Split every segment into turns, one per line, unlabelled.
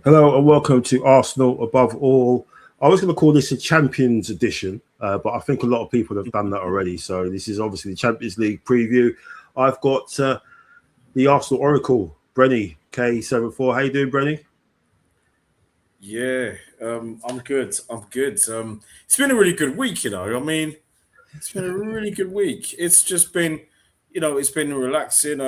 Hello and welcome to Arsenal Above All. I was going to call this a Champions Edition, but I think a lot of people have done that already. So this is obviously the Champions League preview. I've got the Arsenal Oracle, Brenny K74. How you doing, Brenny?
Yeah, I'm good. I'm good. It's been a really good week, you know. I mean, it's been a really good week. It's just been, it's been relaxing.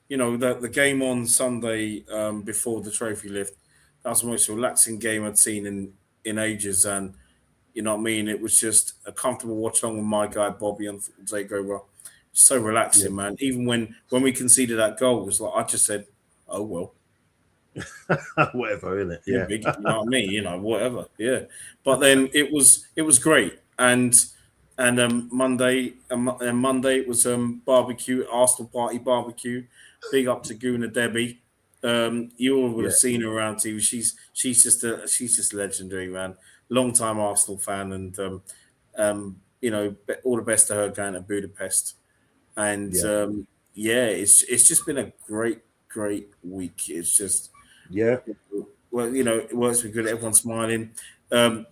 The game on Sunday before the trophy lift, that was the most relaxing game I'd seen in ages, and you know what I mean. It was just a comfortable watch on with my guy Bobby and Takeover. So
Yeah.
relaxing, man. Even when we conceded that goal, it was like I just said, "Oh well."
Whatever, innit?
Yeah,
Yeah.
big, you know what I mean? Whatever. Yeah, but then it was great, and Monday it was barbecue, Arsenal party barbecue. Big up to Guna Debbie. You all would
Yeah.
have seen her around TV. She's just legendary, man. Long time Arsenal fan, and all the best to her going to Budapest. And
Yeah.
yeah, it's just been a great week. It's just
Yeah.
well, it works for good. Everyone's smiling. Um,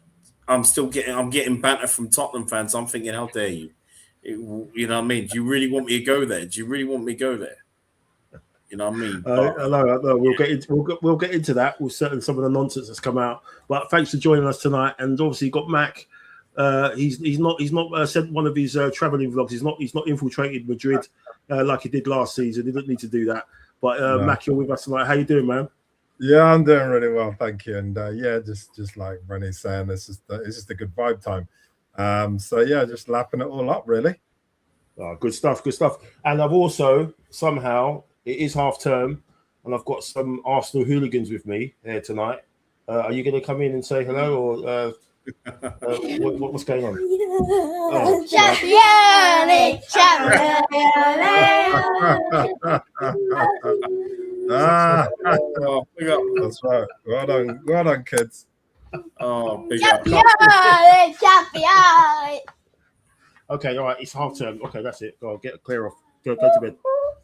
I'm getting banter from Tottenham fans. I'm thinking, how dare you? You know what I mean? Do you really want me to go there? Do you really want me to go there? You know what I mean? But
No, we'll get into that. We'll certain some of the nonsense that's come out. But thanks for joining us tonight. And obviously, you got Mac. He's not sent one of his traveling vlogs. He's not infiltrated Madrid like he did last season. He didn't need to do that. But
No.
Mac, you're with us tonight. How you doing, man?
Yeah, I'm doing really well, thank you. And yeah, just like Brenny's saying, it's just a good vibe time. So yeah, just lapping it all up, really.
Oh, good stuff, good stuff. And I've also somehow it is half term, and I've got some Arsenal hooligans with me here tonight. Are you going to come in and say hello, or what's going on? Oh,
Champione,
big up.
That's right. Well done, kids.
Oh, big up.
champione.
Okay, all right. It's half term. Okay, that's it. Go on, get clear off. Go to bed.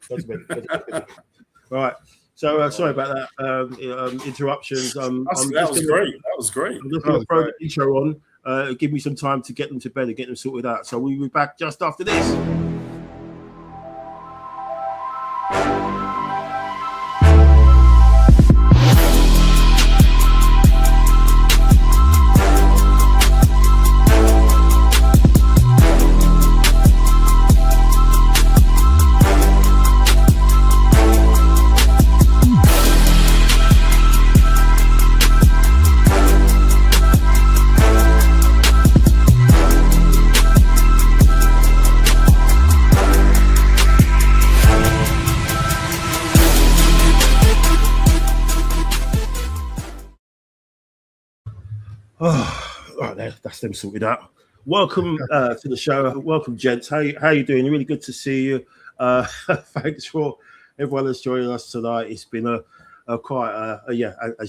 Go to bed. Go to bed. All right. So sorry about that interruptions.
That was great. That was great.
I'm just going to throw the intro on. Give me some time to get them to bed and get them sorted out. So we'll be back just after this. Right, that's them sorted out. Welcome to the show. Welcome, gents. How you doing? Really good to see you. Thanks for everyone that's joining us tonight. It's been as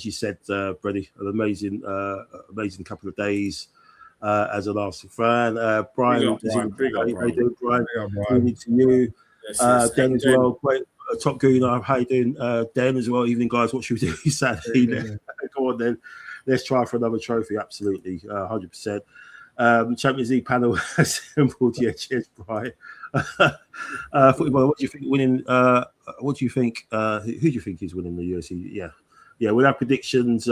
you said, Brenny, an amazing couple of days as an Arsenal fan. Brian,
Big up, Brian.
how you doing, Brian?
Yeah,
Good
Brian.
evening to you.
Yes.
Dan as well. Great. Top Gooner, how you doing? Dan as well. Evening, guys. What should we do Saturday? Come on, then. Let's try for another trophy. Absolutely, 100%. Champions League panel assembled. Yeah, cheers, Brian. Football, what do you think winning? What do you think? Who do you think is winning the UFC? Yeah. We'll have predictions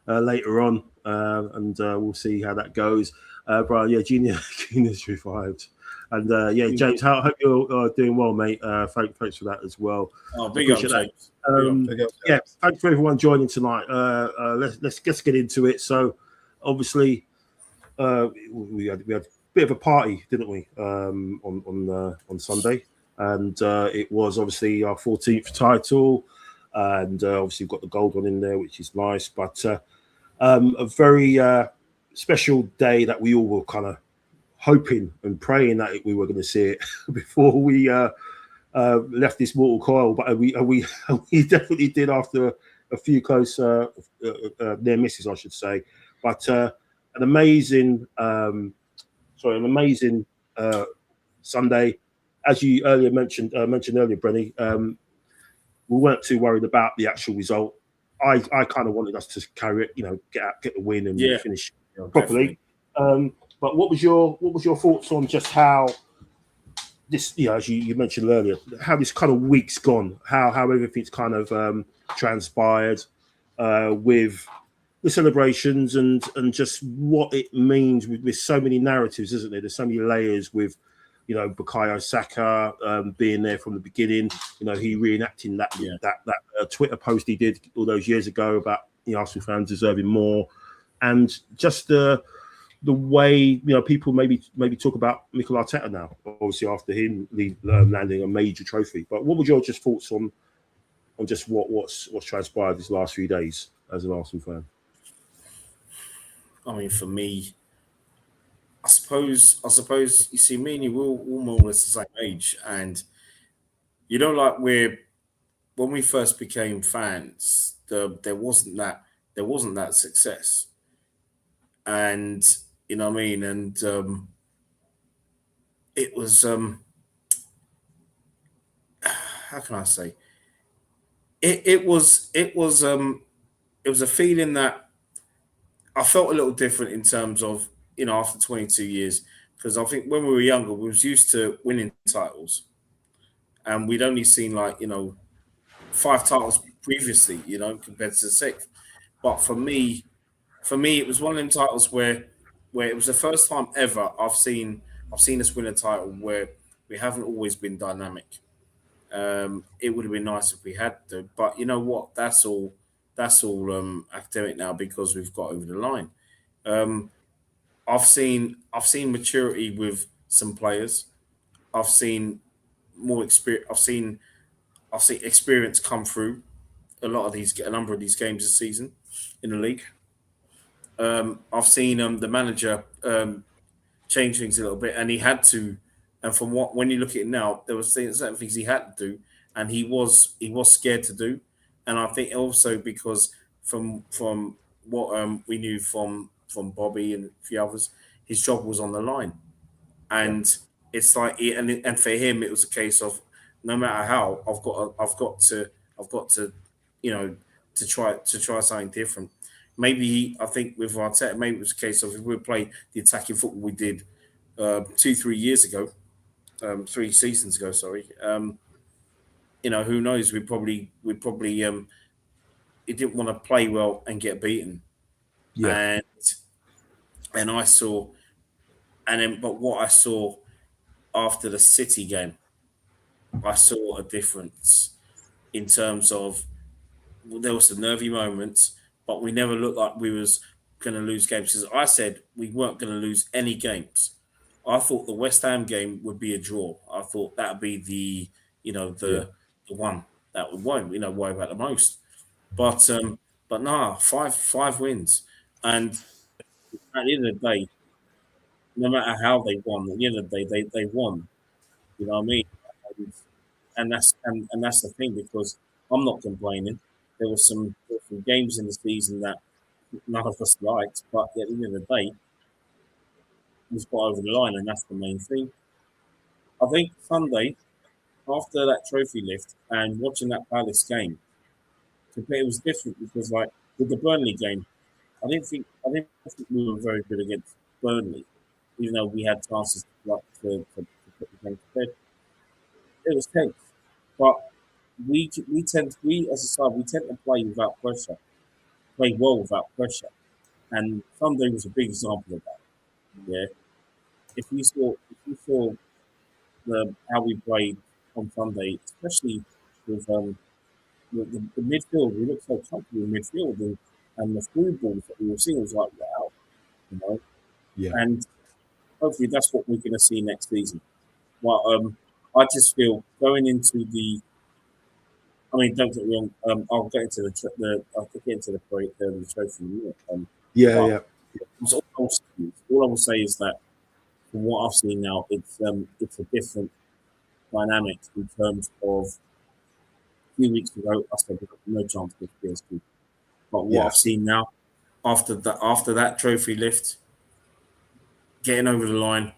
later on, and we'll see how that goes. Brian, yeah, Junior's revived. And James, I hope you're doing well, mate. Thanks for that as well.
Oh, big up, James.
Yeah, thanks for everyone joining tonight. Let's get into it. So, obviously, we had a bit of a party, didn't we, on Sunday? And it was obviously our 14th title, and obviously we've got the gold one in there, which is nice. But a very special day that we all were kind of hoping and praying that we were going to see it before we left this mortal coil, but we definitely did after a few close near misses, I should say. But an amazing Sunday, as you earlier mentioned earlier, Brenny. We weren't too worried about the actual result. I kind of wanted us to carry it, get the win and finish properly. But what was your thoughts on just how this, as you mentioned earlier, how this kind of week's gone, how everything's kind of transpired with the celebrations and just what it means with so many narratives, isn't there? There's so many layers with, Bukayo Saka being there from the beginning. He reenacting that Twitter post he did all those years ago about Arsenal fans deserving more, and just the way people maybe talk about Mikel Arteta now, obviously after him landing a major trophy. But what were your just thoughts on just what's transpired these last few days as an Arsenal fan?
I mean, for me, I suppose you see, me and you, we're all more or less the same age, and when we first became fans, there wasn't that success, and you know what I mean, and it was how can I say, it was a feeling that I felt a little different in terms of, after 22 years, because I think when we were younger, we was used to winning titles, and we'd only seen 5 titles previously, compared to the 6th. But for me, it was one of them titles where it was the first time ever I've seen us win a title where we haven't always been dynamic. It would have been nice if we had to, but you know what? That's all academic now because we've got over the line. I've seen maturity with some players. I've seen more experience. I've seen experience come through a number of these games this season in the league. I've seen the manager change things a little bit, and he had to. And when you look at it now, there was certain things he had to do, and he was scared to do. And I think also because from what we knew from Bobby and a few others, his job was on the line, and it's like, and for him it was a case of no matter how, I've got to to try something different. Maybe I think with Arteta, maybe it was a case of if we play the attacking football we did 2-3 years ago, 3 seasons ago, sorry. Who knows? We probably he didn't want to play well and get beaten. Yeah. And I saw, but what I saw after the City game, I saw a difference in terms of there was some nervy moments, but we never looked like we was going to lose games, because I said we weren't going to lose any games. I thought the West Ham game would be a draw. I thought that would be the one that would worry about the most. But nah, five wins, and at the end of the day, no matter how they won, at the end of the day, they won. You know what I mean? And that's the thing, because I'm not complaining. There were some games in the season that none of us liked, but at the end of the day, we got over the line, and that's the main thing. I think Sunday, after that trophy lift and watching that Palace game, it was different because, like, with the Burnley game, I didn't think we were very good against Burnley, even though we had chances to put the game to bed. It was tense, but we as a side tend to play without pressure, play well without pressure, and Sunday was a big example of that. Yeah, if you saw how we played on Sunday, especially with the midfield, we looked so comfortable in midfield, and the through balls that we were seeing was like, wow,
Yeah.
And hopefully that's what we're going to see next season. Well, I just feel going into the. I mean, don't get me wrong. I'll get into the trophy in a minute.
Yeah.
All I will say is that from what I've seen now, it's a different dynamic in terms of a few weeks ago. I said no chance with PSG, but what I've seen now, after that trophy lift, getting over the line,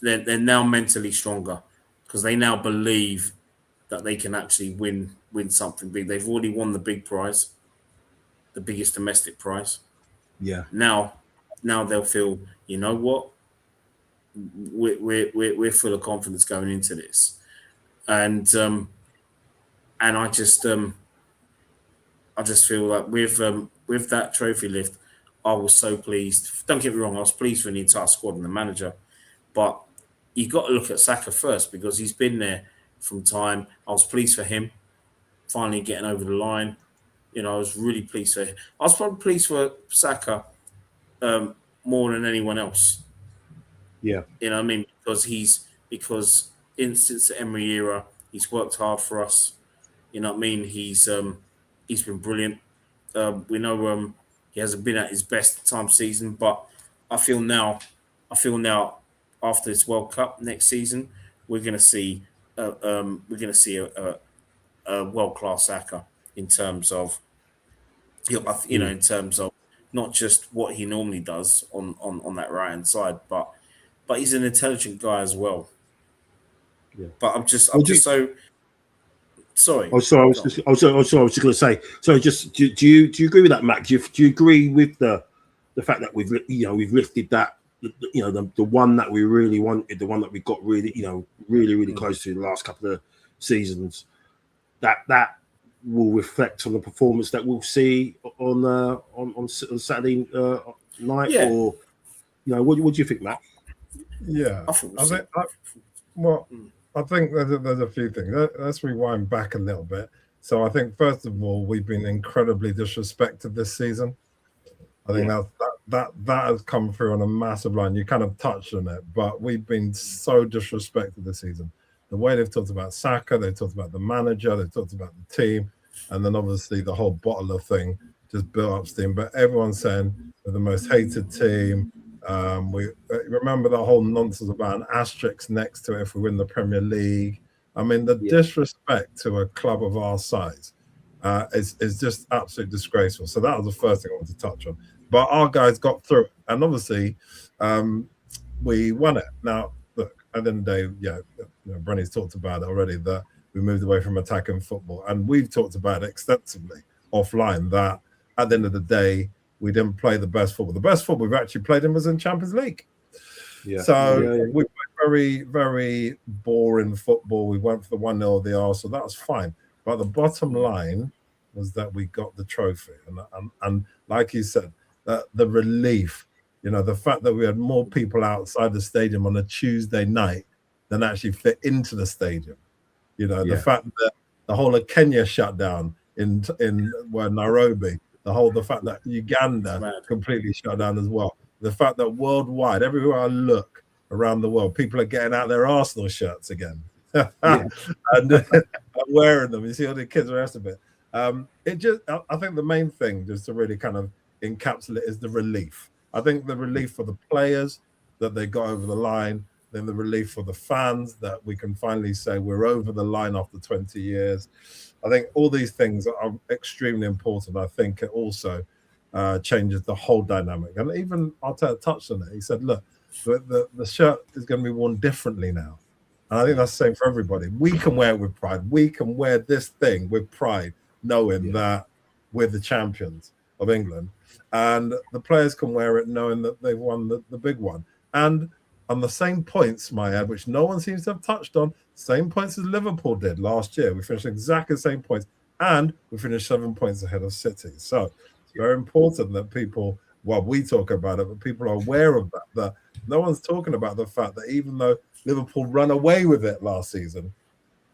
they're now mentally stronger because they now believe that they can actually win something big. They've already won the big prize, the biggest domestic prize.
Yeah.
Now they'll feel, you know what, we're full of confidence going into this, and I just feel like with that trophy lift, I was so pleased. Don't get me wrong, I was pleased for the entire squad and the manager, but you got to look at Saka first because he's been there from time. I was pleased for him finally getting over the line. You know, I was really pleased for him. I was probably pleased for Saka more than anyone else.
Yeah.
You know what I mean? Because since the Emery era, he's worked hard for us. You know what I mean? He's been brilliant. We know he hasn't been at his best time season, but I feel now after this World Cup next season, we're going to see a world-class Saka in terms of in terms of not just what he normally does on that right hand side, but he's an intelligent guy as well.
Yeah.
But I'm just so sorry.
Oh, sorry. I was just going to say. So, just do you agree with that, Matt? Do you agree with the fact that we've lifted that, the one that we really wanted, the one that we got really really close to the last couple of seasons, that will reflect on the performance that we'll see on Saturday night,
Yeah.
or what do you think, Matt?
Yeah, I think there's a few things. Let's rewind back a little bit. So I think first of all, we've been incredibly disrespected this season. I think that has come through on a massive line. You kind of touched on it, but we've been so disrespected this season. The way they've talked about Saka, they've talked about the manager, they've talked about the team, and then obviously the whole bottler thing just built up steam. But everyone's saying we're the most hated team. We remember the whole nonsense about an asterisk next to it if we win the Premier League. I mean, the disrespect to a club of our size is just absolutely disgraceful. So that was the first thing I wanted to touch on. But our guys got through it, and obviously we won it. Now, look, at the end of the day, Brenny's talked about it already, that we moved away from attacking football, and we've talked about it extensively offline, that at the end of the day, we didn't play the best football. The best football we've actually played in was in Champions League. Yeah. So we played very, very boring football. We went for the 1-0 of the Arsenal. That was fine. But the bottom line was that we got the trophy. And like you said, the relief, the fact that we had more people outside the stadium on a Tuesday night than actually fit into the stadium. The fact that the whole of Kenya shut down in Nairobi. The fact that Uganda completely shut down as well. The fact that worldwide, everywhere I look around the world, people are getting out their Arsenal shirts again and wearing them. You see all the kids, the rest of it. I think the main thing, just to really kind of encapsulate, is the relief. I think the relief for the players that they got over the line, then the relief for the fans that we can finally say we're over the line after 20 years. I think all these things are extremely important. I think it also changes the whole dynamic. And even Arteta touched on it. He said, look, the shirt is going to be worn differently now. And I think that's the same for everybody. We can wear it with pride. We can wear this thing with pride, knowing that we're the champions of England. And the players can wear it knowing that they've won the big one. And on the same points, Mayad, which no one seems to have touched on, same points as Liverpool did last year. We finished exactly the same points, and we finished 7 points ahead of City. So it's very important that people, we talk about it, but people are aware of that no one's talking about the fact that even though Liverpool ran away with it last season,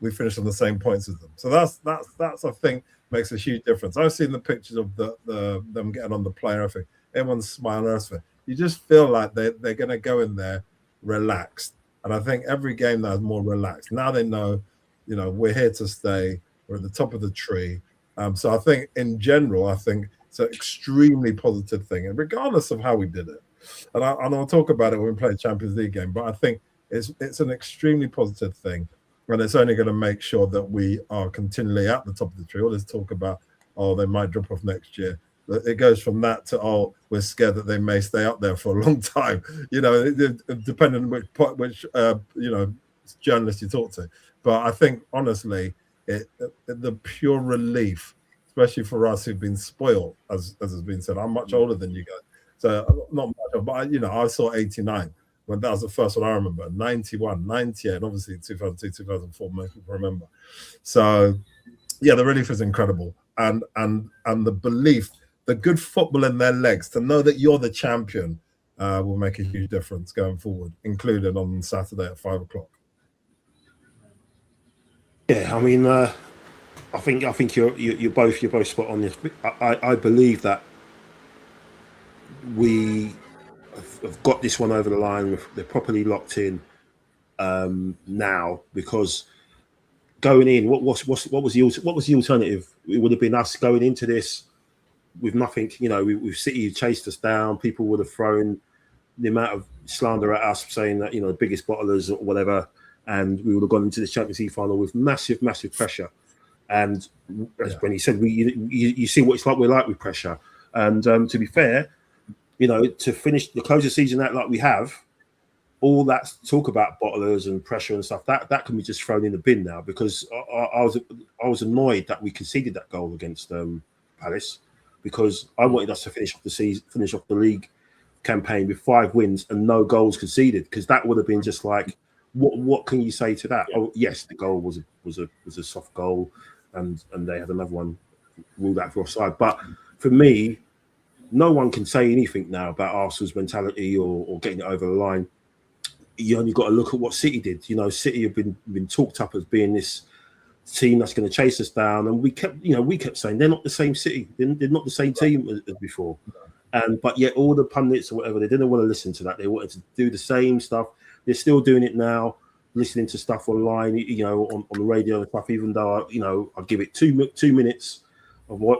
we finished on the same points as them. So that's I think makes a huge difference. I've seen the pictures of them getting on the player. I think everyone's smiling. You just feel like they're going to go in there relaxed, and I think every game now is more relaxed. Now they know, we're here to stay. We're at the top of the tree. So I think in general, it's an extremely positive thing, and regardless of how we did it, and I'll talk about it when we play a Champions League game. But I think it's an extremely positive thing, and it's only going to make sure that we are continually at the top of the tree. All this talk about they might drop off next year. It goes from that to we're scared that they may stay up there for a long time. Depending on which journalist you talk to. But I think honestly, the pure relief, especially for us who've been spoiled, as has been said. I'm much older than you guys, so not much, but I saw 89 when that was the first one I remember. 91, 98, and obviously 2002, 2004. Most people remember. So yeah, the relief is incredible, and the belief, the good football in their legs, to know that you're the champion, will make a huge difference going forward, including on Saturday at 5 o'clock.
Yeah, I mean, I think you're both spot on this. I believe that we have got this one over the line. They're properly locked in now, because going in, what was the alternative? It would have been us going into this with nothing. With City who chased us down. People would have thrown the amount of slander at us, saying that the biggest bottlers or whatever, and we would have gone into the Champions League final with massive pressure. And as Brenny said, you see what it's like. We're like with pressure. And to be fair, to finish the close of the season out like we have, all that talk about bottlers and pressure and stuff, that can be just thrown in the bin now, because I was annoyed that we conceded that goal against Palace, because I wanted us to finish off the league campaign with 5 wins and no goals conceded, because that would have been just like, what can you say to that? Yeah. Oh yes, the goal was a soft goal, and they had another one ruled out for offside. But for me, no one can say anything now about Arsenal's mentality or getting it over the line. You only got to look at what City did. City have been talked up as being this team that's going to chase us down, and we kept saying they're not the same City. They're not the same team as before. But yet all the pundits or whatever, they didn't want to listen to that. They wanted to do the same stuff. They're still doing it now, listening to stuff online, on the radio and stuff. Even though I give it 2 minutes of my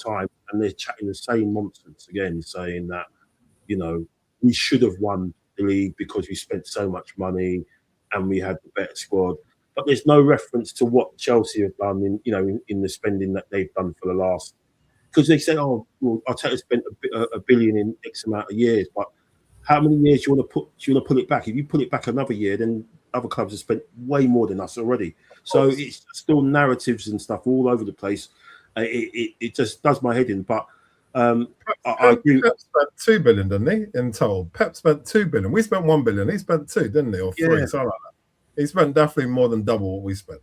time, and they're chatting the same nonsense again, saying that we should have won the league because we spent so much money and we had the better squad. But there's no reference to what Chelsea have done in the spending that they've done for the last. Because they say, oh, well, Arteta spent a billion in X amount of years, but how many years do you want to pull it back? If you pull it back another year, then other clubs have spent way more than us already. So it's still narratives and stuff all over the place. It just does my head in. But I agree.
Pep spent 2 billion, didn't he? In total, Pep spent 2 billion. We spent 1 billion. He spent 2, didn't he? Or 3, something like that. He spent definitely more than double what we spent.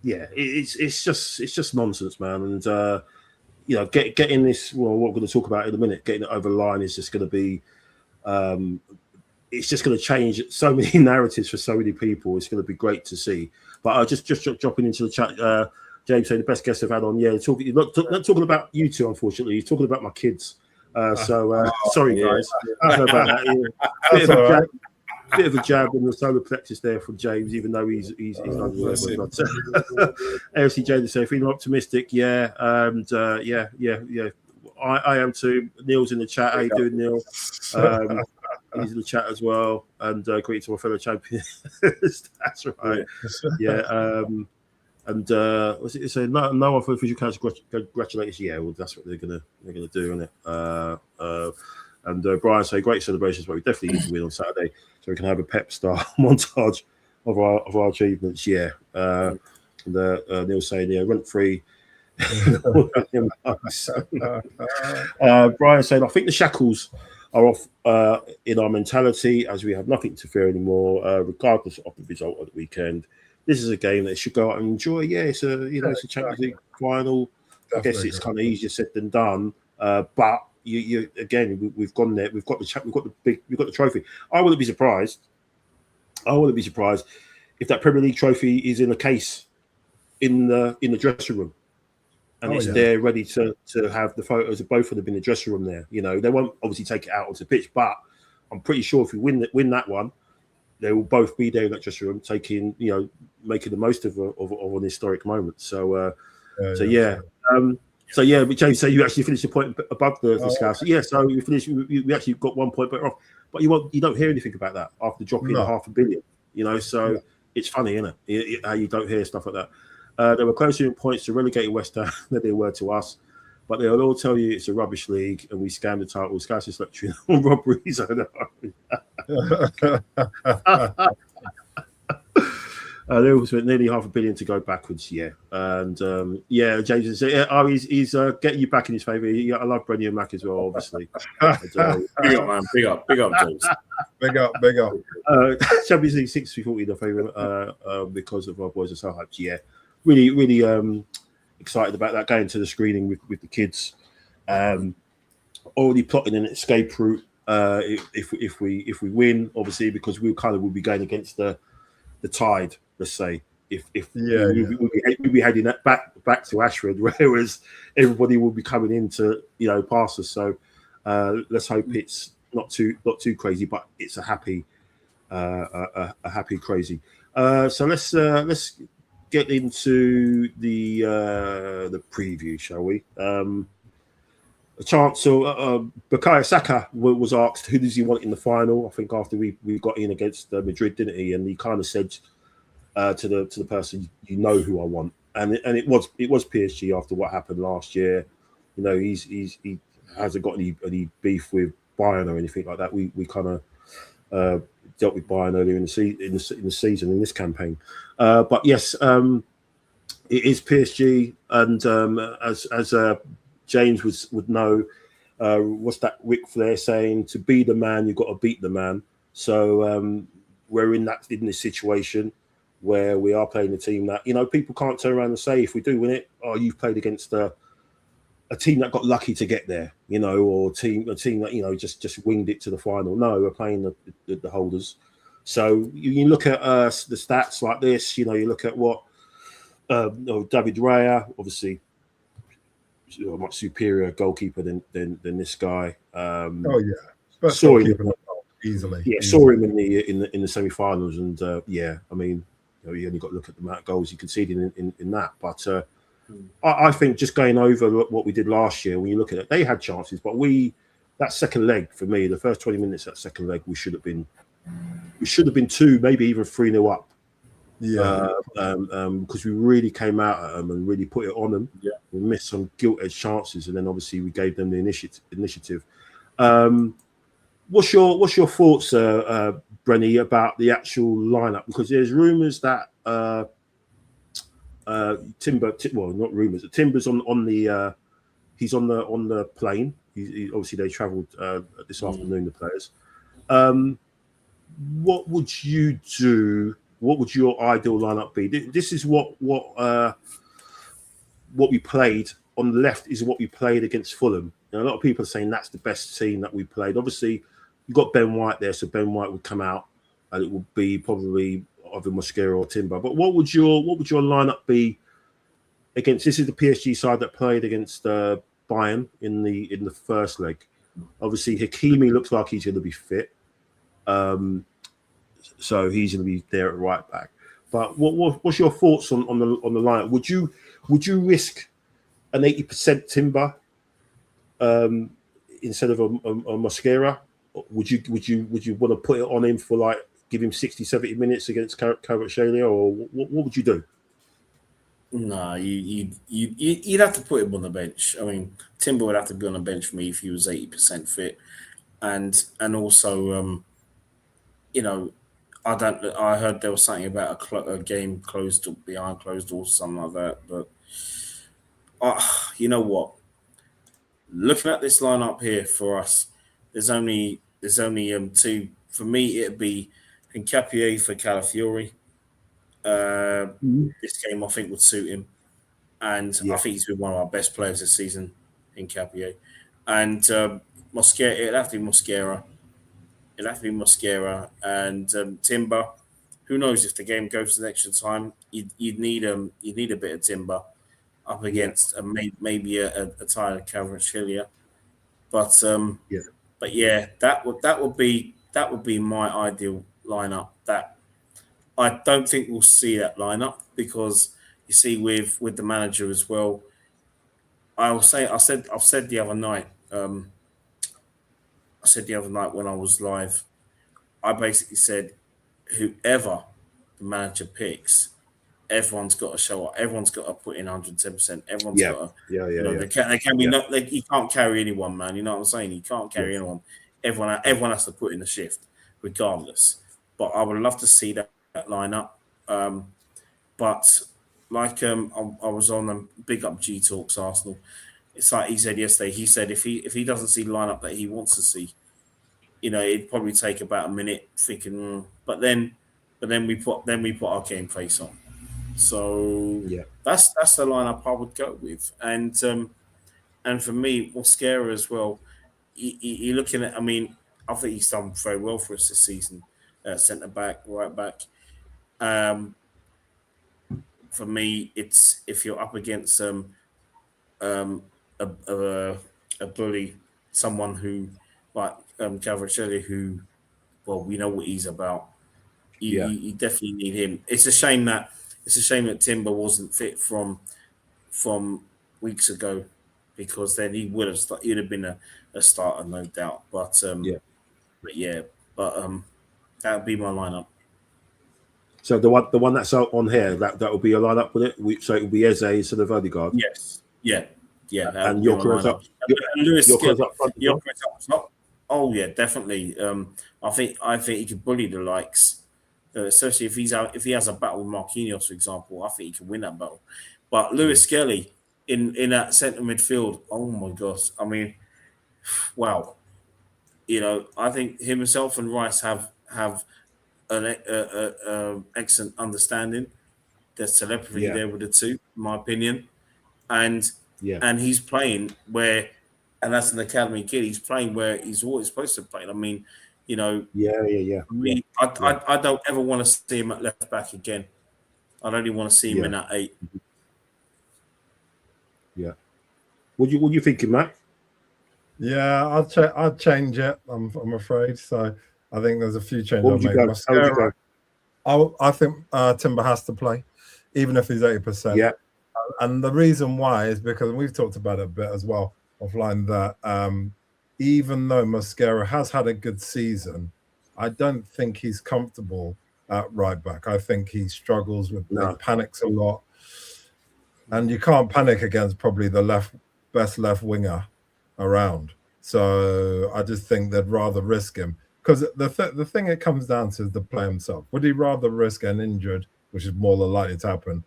Yeah,
it's just nonsense, man. And getting this. Well, what we're going to talk about in a minute. Getting it over the line is just going to be. It's just going to change so many narratives for so many people. It's going to be great to see. But I just dropping into the chat. James said the best guest I've had on. Yeah, not talking about you two, unfortunately. He's talking about my kids. Sorry, guys. I don't know about that. Bit of a jab in the solar plexus there from James, even though he's not. AFC James said feeling optimistic. Yeah, and yeah. I am too. Neil's in the chat. How you doing, Neil? He's in the chat as well. And great to my fellow champion. That's right. Yeah. And what's it say? No one for official council congratulations. Yeah, well, that's what they're gonna do, isn't it? And Brian say great celebrations, but we definitely need to win on Saturday, so we can have a pep star montage of our achievements. Yeah. Neil saying rent free. Brian saying I think the shackles are off in our mentality, as we have nothing to fear anymore, regardless of the result of the weekend. This is a game that should go out and enjoy. Yeah, it's a Champions League final. Definitely. I guess it's kind of easier said than done. But you again, we've gone there. We've got the trophy. I wouldn't be surprised if that Premier League trophy is in a case in the dressing room, and there ready to have the photos of both of them in the dressing room. There, they won't obviously take it out onto the pitch, but I'm pretty sure if we win that one, they will both be there in that dressing room, taking making the most of an historic moment. So but James, so you actually finished the point above the Scouts. Yeah, so you finished. We actually got 1 point better off, but you don't hear anything about that after dropping $500 million. So it's funny, isn't it? How you don't hear stuff like that. There were closer in points to relegating West Ham than they were to us, but they'll all tell you it's a rubbish league and we scammed the title. Scouts is lecturing on robberies. I know. There was nearly 500 million to go backwards, yeah. And James is he's getting you back in his favour. Yeah, I love Brenny and Mac as well, obviously.
Big up, man. Big up, James.
Big up.
Champions League 6 we thought in the favour because of our boys at Selhurst. Yeah, really excited about that, going to the screening with the kids. Already plotting an escape route if we win, obviously, because we kind of will be going against the tide. Let's say we'll be heading that back to Ashford, whereas everybody will be coming in to pass us. So let's hope it's not too crazy, but it's a happy crazy. So let's get into the preview, shall we? A chance. So Bukayo Saka was asked who does he want in the final. I think after we got in against Madrid, didn't he? And he kind of said to the person, "You know who I want," and it was PSG after what happened last year. He hasn't got any beef with Bayern or anything like that. We kind of dealt with Bayern earlier in the season in this campaign. But yes, it is PSG, and as James would know, what's that Ric Flair saying? To be the man, you've got to beat the man. So we're in this situation where we are playing a team that people can't turn around and say if we do win it, oh, you've played against a team that got lucky to get there, or a team that just winged it to the final. No, we're playing the holders. So you look at the stats like this. You look at what David Raya, obviously. A much superior goalkeeper than this guy.
Saw him easily.
Yeah, saw him in the semi-finals, and I mean, you only got to look at the amount of goals he conceded in that. But I think just going over what we did last year, when you look at it, they had chances, but that second leg for me, the first 20 minutes of that second leg, we should have been 2, maybe even 3-0 up. Because we really came out at them and really put it on them.
Yeah,
we missed some gilt-edged chances, and then obviously we gave them the initiative. What's your thoughts, Brenny, about the actual lineup? Because there's rumours that not rumours. Timber's on the he's on the plane. He obviously they travelled this afternoon. The players. What would you do? What would your ideal lineup be? This is what we played on the left. Is what we played against Fulham. A lot of people are saying that's the best team that we played. Obviously, you've got Ben White there, so Ben White would come out, and it would be probably either Mosquera or Timber. But what would your lineup be against? This is the PSG side that played against Bayern in the first leg. Obviously, Hakimi looks like he's going to be fit. So he's going to be there at right back. But what's your thoughts on the lineup? Would you risk an 80% Timber instead of a Mosquera? Would you want to put it on him for give him 60-70 minutes against Kvaratskhelia, or what would you do?
No, you'd have to put him on the bench. I mean, Timber would have to be on the bench for me if he was 80% fit, and also I heard there was something about a game behind closed doors or something like that. But you know what? Looking at this lineup here for us, there's only 2. For me, it'd be Hincapié for Calafiori. This game I think would suit him, and I think he's been one of our best players this season, Hincapié. And Mosquera, it'd have to be Mosquera. It'll have to be Mosquera and Timber. Who knows if the game goes to the extra time? You'd need a bit of Timber up against maybe a tired Kvaratskhelia. But that would be my ideal lineup. That I don't think we'll see that lineup because you see with the manager as well. I've said the other night. I said the other night when I was live, I basically said, whoever the manager picks, everyone's got to show up. Everyone's got to put in 110%. Everyone's got to. They can be not. You can't carry anyone, man. You know what I'm saying? You can't carry anyone. Everyone has to put in the shift, regardless. But I would love to see that lineup. But like I was on Big Up G Talks Arsenal. It's like he said yesterday. He said if he doesn't see the lineup that he wants to see, it'd probably take about a minute thinking. But then we put our game face on. So that's the lineup I would go with. And for me, Mosquera as well. You're looking at. I mean, I think he's done very well for us this season. Centre back, right back. For me, it's if you're up against a bully, someone who like Cavachelli, who, well, we know what he's about. You definitely need him. It's a shame that Timber wasn't fit from weeks ago, because then he'd have been a starter, no doubt. But that would be my lineup.
So the one that's out on here, that will be a lineup with it. So it will be Eze instead of Odegaard.
Yes, yeah.
And Yokeres up. Yokeres up front.
Yokeres up top. Oh yeah, definitely. I think he could bully the likes, especially if he has a battle with Marquinhos, for example. I think he can win that battle. But Lewis Skelly in that centre midfield. Oh my gosh! I mean, wow. I think himself and Rice have an excellent understanding. There's telepathy there with the two, in my opinion, and he's playing where, and that's an academy kid. He's playing where he's always supposed to play. I mean, I don't ever want to see him at left back again. I only want to see him in that 8.
Yeah. What you thinking, Matt?
Yeah, I'd change it. I'm afraid. So I think there's a few changes.
What would you go?
I think Timber has to play, even if he's 80%.
Yeah.
And the reason why is because we've talked about it a bit as well offline, that even though Mosquera has had a good season, I don't think he's comfortable at right back. I think he struggles with he panics a lot. And you can't panic against probably the best left winger around. So I just think they'd rather risk him. Because the thing it comes down to is the player himself. Would he rather risk an injured, which is more than likely to happen,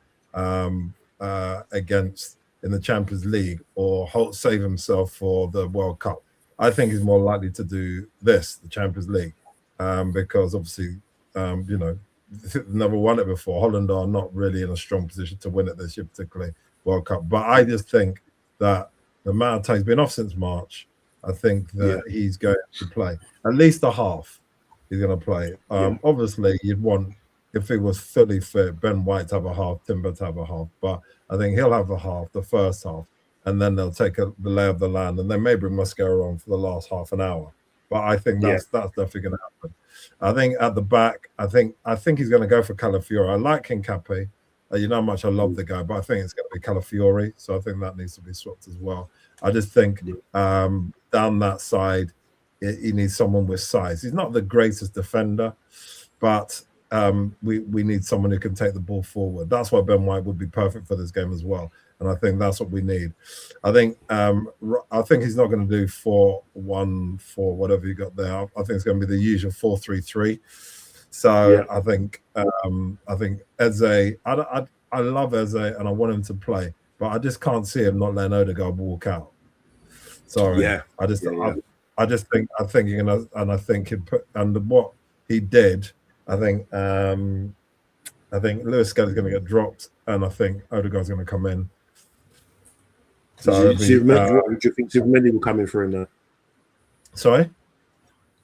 against in the Champions League, or save himself for the World Cup? I think he's more likely to do the Champions League, because obviously, never won it before. Holland are not really in a strong position to win it this year, particularly World Cup. But I just think that the amount of time he's been off since March, I think that he's going to play at least a half. He's going to play. Obviously, you'd want, if he was fully fit, Ben White to have a half, Timber to have a half. But I think he'll have a half, the first half, and then they'll take the lay of the land, and then maybe Mosquera on for the last half an hour. But I think that's definitely going to happen. I think at the back, I think he's going to go for Calafiori. I like Hincapié. You know how much I love the guy, but I think it's going to be Calafiori. So I think that needs to be swapped as well. I just think down that side, he needs someone with size. He's not the greatest defender, but we need someone who can take the ball forward. That's why Ben White would be perfect for this game as well. And I think that's what we need. I think he's not going to do 4-1-4, whatever you got there. I think it's going to be the usual 4-3-3. So I think Eze. I love Eze and I want him to play, but I just can't see him not letting Odegaard walk out. Sorry, I just think you're gonna, and I think he'd put, and what he did, I think Lewis Skelly's going to get dropped, and I think Odegaard's going to come in. So
do you think Zubimendi will come in for him there?
Sorry?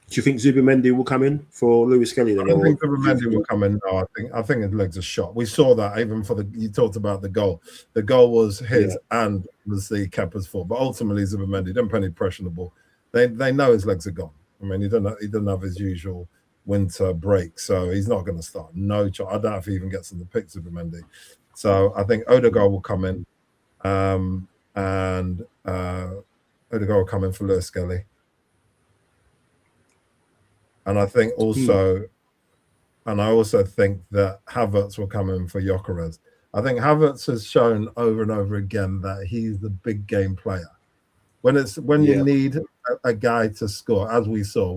Do you think Zubimendi will come in for Lewis Skelly then?
I don't think Zubimendi will come in. No, I think his legs are shot. We saw that even for you talked about the goal. The goal was his and was the Kepa's fault. But ultimately Zubimendi didn't put any pressure on the ball. They know his legs are gone. I mean, he doesn't have his usual winter break, so he's not going to start. No chance. I doubt if he even gets in the pick, Zubimendi. So I think Odegaard will come in, and Odegaard will come in for Lewis Skelly. And I think also, and I also think that Havertz will come in for Gyökeres. I think Havertz has shown over and over again that he's the big game player. When you need a guy to score, as we saw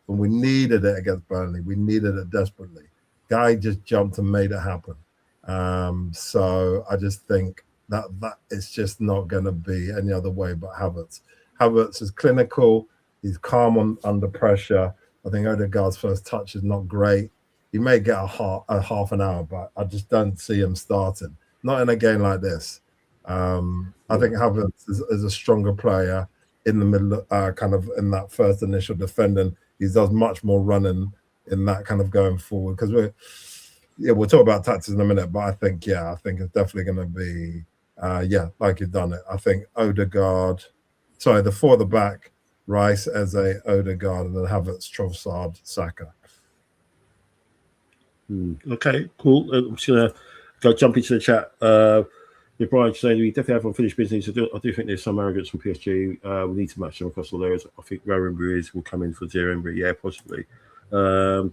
when we needed it against Burnley, we needed it desperately. Guy just jumped and made it happen. So I just think that it's just not going to be any other way but Havertz. Havertz is clinical. He's calm under pressure. I think Odegaard's first touch is not great. He may get a half an hour, but I just don't see him starting. Not in a game like this. I think Havertz is a stronger player in the middle, kind of in that first initial defending. He does much more running in that kind of going forward. Because we'll talk about tactics in a minute, but I think it's definitely going to be, like you've done it. I think the four at the back, Rice, Eze, Odegaard, and then Havertz, Trossard, Saka.
Okay, cool. I'm just going to jump into the chat. With Brian saying we definitely have unfinished business. I do think there's some arrogance from PSG. We need to match them across all areas. I think Rowan Ruiz will come in for Thierry, possibly. I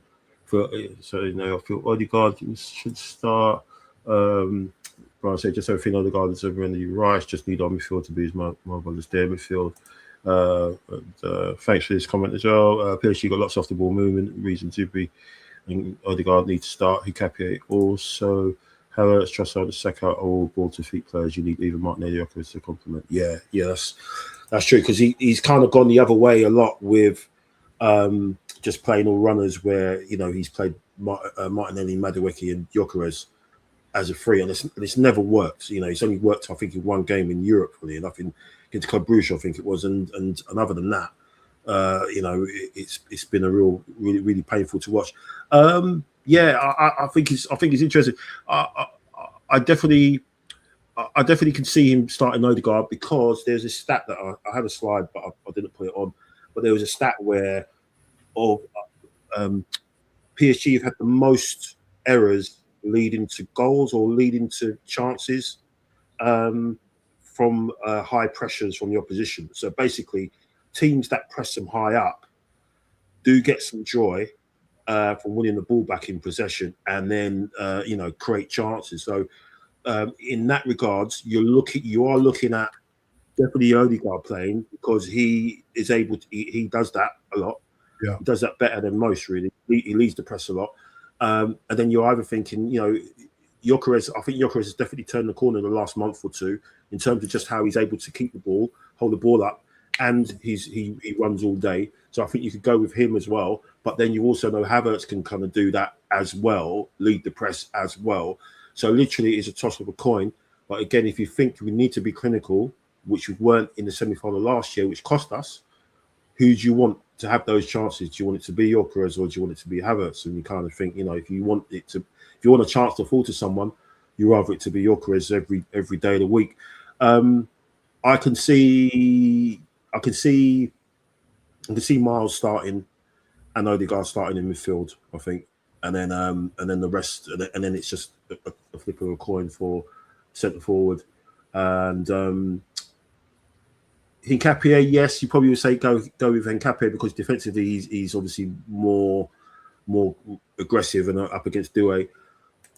feel Odegaard should start. Brian said just everything Odegaard is over in the Rice. Just need on midfield to be his mother's there midfield. Thanks for this comment as well. PSG got lots off the ball movement, reason to be. And Odegaard needs to start. Hikapié also. Havertz, Trossard, and Saka are all ball to feet players. You need even Martinelli to complement. Yeah, that's true because he's kind of gone the other way a lot with just playing all runners where he's played Martinelli, Madueke, and Gyökeres as a free, and it's never worked. It's only worked I think in one game in Europe, funny enough, against Club Brugge, I think it was, and other than that, it's been a really really painful to watch. I think it's interesting. I definitely can see him starting Odegaard because there's a stat that I had a slide, but I didn't put it on. But there was a stat where PSG have had the most errors leading to goals or leading to chances from high pressures from the opposition. So basically, teams that press them high up do get some joy from winning the ball back in possession and then create chances. So in that regards, you are looking at definitely Odegaard playing because he is able to. He does that a lot.
Yeah,
he does that better than most. Really, he leads the press a lot. And then you're either thinking, Gyökeres. I think Gyökeres has definitely turned the corner in the last month or two in terms of just how he's able to keep the ball, hold the ball up, and he runs all day. So I think you could go with him as well. But then you also know Havertz can kind of do that as well, lead the press as well. So literally it's a toss of a coin. But again, if you think we need to be clinical, which we weren't in the semi-final last year, which cost us, who do you want to have those chances? Do you want it to be Gyökeres or do you want it to be Havertz? And you kind of think, if you want a chance to fall to someone, you rather it to be Gyökeres every day of the week. I can see Miles starting and Odegaard starting in midfield, I think, and then the rest, and then it's just a flip of a coin for centre forward. And Hikapié, yes, you probably would say go with Hikapié because defensively he's obviously more aggressive and up against Doué.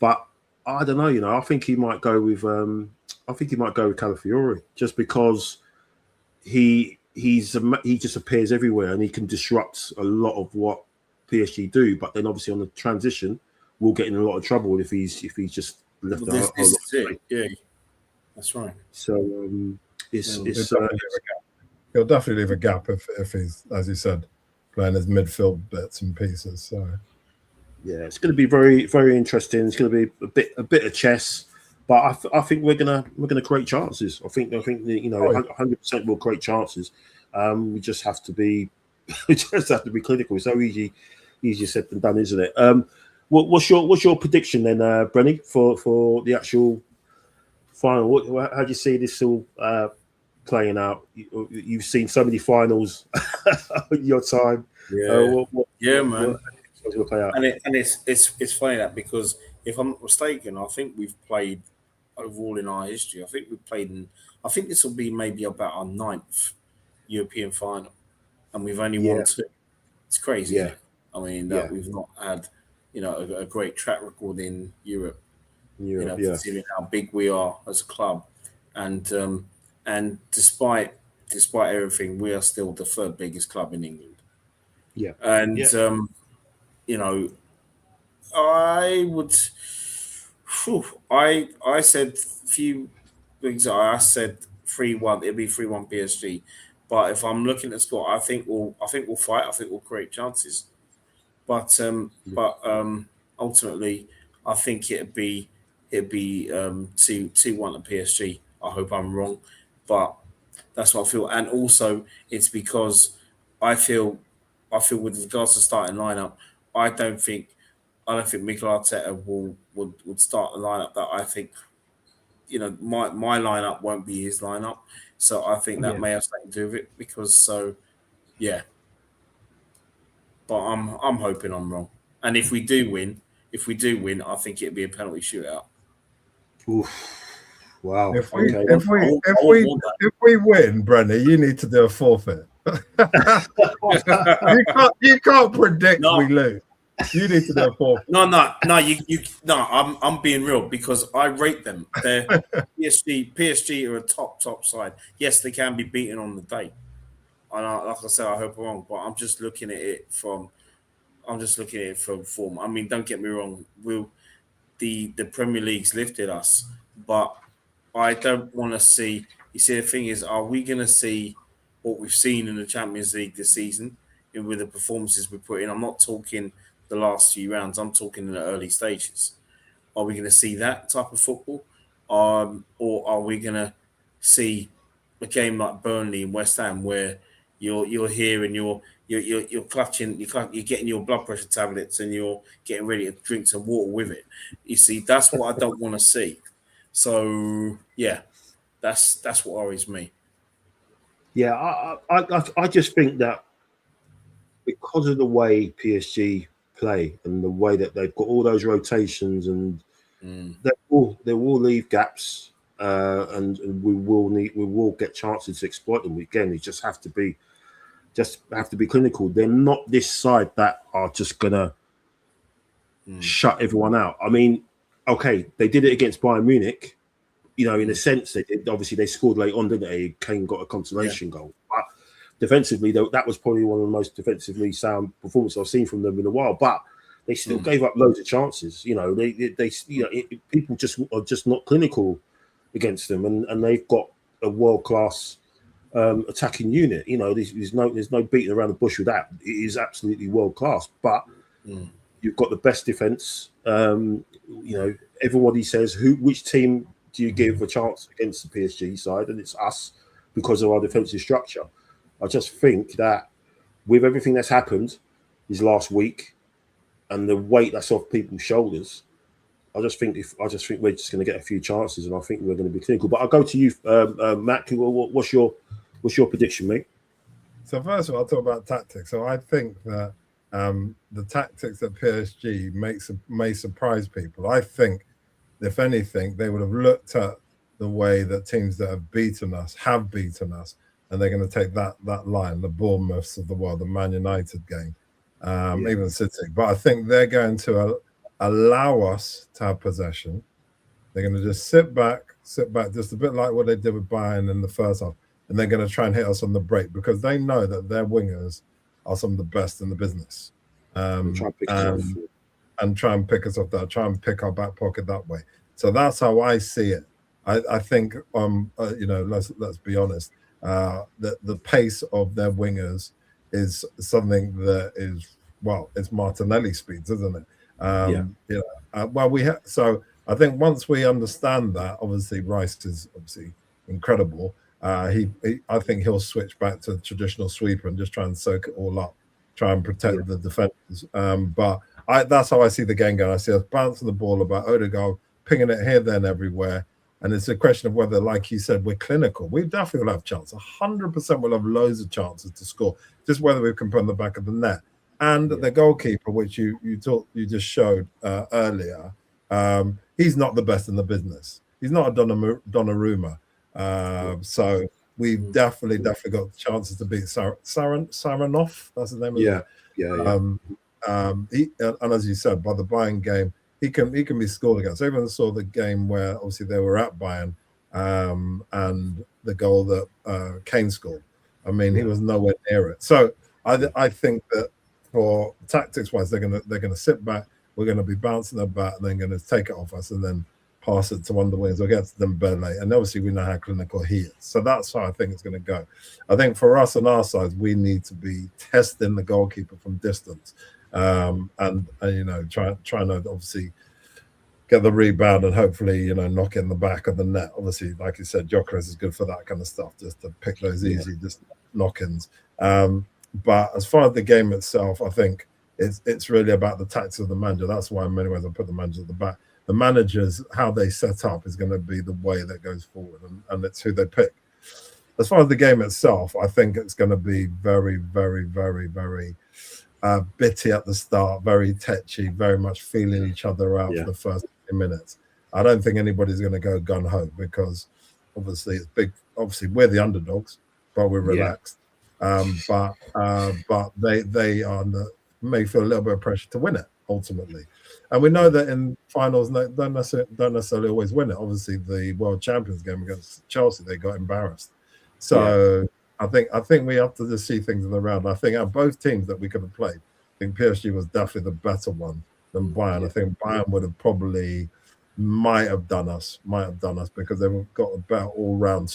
But I don't know, I think he might go with Calafiori just because he just appears everywhere and he can disrupt a lot of what PSG do. But then obviously on the transition, we'll get in a lot of trouble if he's just left out.
Yeah, that's right.
So
he'll definitely leave a gap if he's, as you said, playing his midfield bits and pieces. So
yeah, it's going to be very very interesting. It's going to be a bit of chess. But I think we're gonna create chances. I think 100% we'll create chances. We just have to be clinical. It's so easier said than done, isn't it? What's your prediction then, Brenny, for the actual final? How do you see this all playing out? You've seen so many finals in your time.
Yeah, man.
What's going to play out?
And it's funny that because if I'm not mistaken, I think we've played overall in our history. I think this will be maybe about our 9th European final, and we've only won 2. It's crazy.
Yeah.
I mean, that we've not had, a great track record in Europe. Considering how big we are as a club, and despite everything, we are still the 3rd biggest club in England.
Yeah,
and I would. I said few things. I said 3-1. It'll be 3-1 PSG. But if I'm looking at the score, I think we'll fight. I think we'll create chances. But ultimately, I think it'd be 2-1 to PSG. I hope I'm wrong, but that's what I feel. And also, it's because I feel with regards to starting lineup, I don't think Mikel Arteta would start the lineup that I think my lineup won't be his lineup. So I think that may have something to do with it because yeah. But I'm hoping I'm wrong. And if we do win, I think it'd be a penalty shootout.
Oof. Wow.
If we
Okay.
if we win, Brenny, you need to do a forfeit. you can't predict we lose. You need to do a forfeit.
No. I'm being real because I rate them. They're PSG are a top side. Yes, they can be beaten on the day. And like I said, I hope I'm wrong, but I'm just looking at it from form. I mean, don't get me wrong. The Premier League's lifted us, but I don't want to see. You see, the thing is, are we going to see what we've seen in the Champions League this season with the performances we put in? I'm not talking the last few rounds. I'm talking in the early stages. Are we going to see that type of football, or are we going to see a game like Burnley and West Ham where you're here and you're clutching, you're getting your blood pressure tablets and you're getting ready to drink some water with it? You see, that's what I don't want to see. So yeah, that's what worries me.
Yeah, I just think that because of the way PSG play and the way that they've got all those rotations and they will leave gaps, and we will get chances to exploit them. Again, we just have to be clinical. They're not this side that are just gonna shut everyone out. I mean, okay, they did it against Bayern Munich. In a sense, they scored late on, didn't they? Kane got a consolation goal. But defensively, that was probably one of the most defensively sound performances I've seen from them in a while. But they still gave up loads of chances. People are just not clinical against them, and they've got a world class attacking unit. There's no beating around the bush with that. It is absolutely world class. But you've got the best defense. Everybody says which team do you give a chance against the PSG side? And it's us because of our defensive structure. I just think that with everything that's happened this last week and the weight that's off people's shoulders, I just think we're just going to get a few chances, and I think we're going to be clinical. But I'll go to you, Matt. What's your prediction, mate?
So first of all, I'll talk about tactics. So I think that the tactics at PSG may surprise people. I think, if anything, they would have looked at the way that teams that have beaten us, and they're going to take that line, the Bournemouths of the world, the Man United game, even City. But I think they're going to allow us to have possession. They're going to just sit back, just a bit like what they did with Bayern in the first half, and they're going to try and hit us on the break because they know that their wingers are some of the best in the business. And try and pick us off that, try and pick our back pocket that way. So that's how I see it. I think, let's be honest, the pace of their wingers is something that is, it's Martinelli speeds, isn't it? So I think once we understand that, obviously Rice is obviously incredible. I think he'll switch back to traditional sweeper and just try and soak it all up, try and protect the defenders. But that's how I see the game going. I see us bouncing the ball about Odegaard, pinging it here, there, and everywhere. And it's a question of whether, like you said, we're clinical. We definitely will have chance. 100% will have loads of chances to score. Just whether we can put on the back of the net. And the goalkeeper, which you just showed earlier, he's not the best in the business. He's not a Donnarumma. So we've definitely got chances to beat Saranoff. That's his name. And as you said, by the Bayern game, he can be scored against. I even saw the game where obviously they were at Bayern, and the goal that Kane scored. I mean, he was nowhere near it. So I think that for tactics wise, they're gonna sit back. we're going to be bouncing the bat and then going to take it off us and then pass it to one of the wings or get to Dembele. And obviously we know how clinical he is. So that's how I think it's going to go. I think for us on our side, we need to be testing the goalkeeper from distance and trying to obviously get the rebound and hopefully, knock in the back of the net. Obviously, like you said, Gyökeres is good for that kind of stuff, just to pick those easy, just knock-ins. But as far as the game itself, I think it's really about the tactics of the manager. That's why in many ways I put the manager at the back. The managers, how they set up is going to be the way that goes forward, and it's who they pick. As far as the game itself, I think it's going to be very, very, very, very bitty at the start, very tetchy, very much feeling each other out for the first 10 minutes. I don't think anybody's going to go gun-ho because obviously it's big. Obviously, we're the underdogs, but we're relaxed. But they may feel a little bit of pressure to win it ultimately. And we know that in finals, don't necessarily always win it. Obviously, the World Champions game against Chelsea, they got embarrassed. So I think we have to just see things in the round. I think out of both teams that we could have played, I think PSG was definitely the better one than Bayern. I think Bayern would have probably might have done us because they've got a better all-round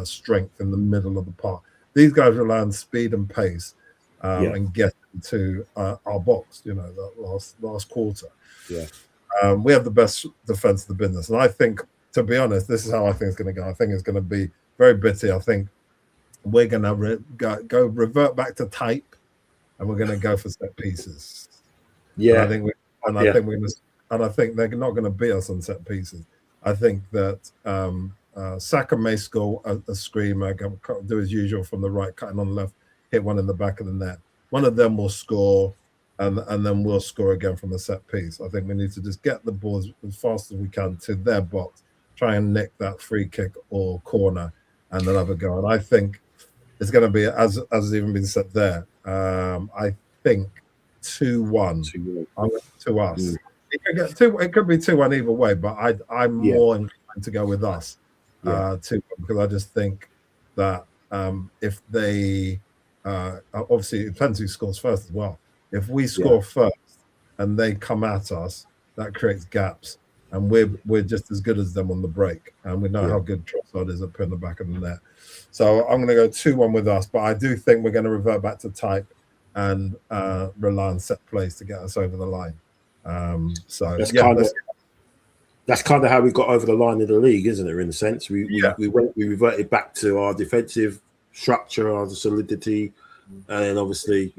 strength in the middle of the park. These guys rely on speed and pace and get to our box, that last quarter. We have the best defense of the business. And I think, to be honest, this is how I think it's going to go. I think it's going to be very bitty. I think we're going to go revert back to type and we're going to go for set pieces. And I think they're not going to beat us on set pieces. I think that Saka may score a screamer, do his usual from the right, cutting on the left, hit one in the back of the net. One of them will score, and then we'll score again from a set piece. I think we need to just get the balls as fast as we can to their box, try and nick that free kick or corner, and then have a go. And I think it's going to be, as has even been said there, I think 2-1 to us. It could get it could be 2-1 either way, but I'm more inclined to go with us 2-1 because I just think that if they obviously it depends who scores first as well. If we score first and they come at us, that creates gaps, and we're just as good as them on the break, and we know how good Trossard is at putting the back of the net. So I'm going to go 2-1 with us, but I do think we're going to revert back to type and rely on set plays to get us over the line.
That's kind of how we got over the line in the league, isn't it? In a sense, we reverted back to our defensive structure, our solidity, and obviously,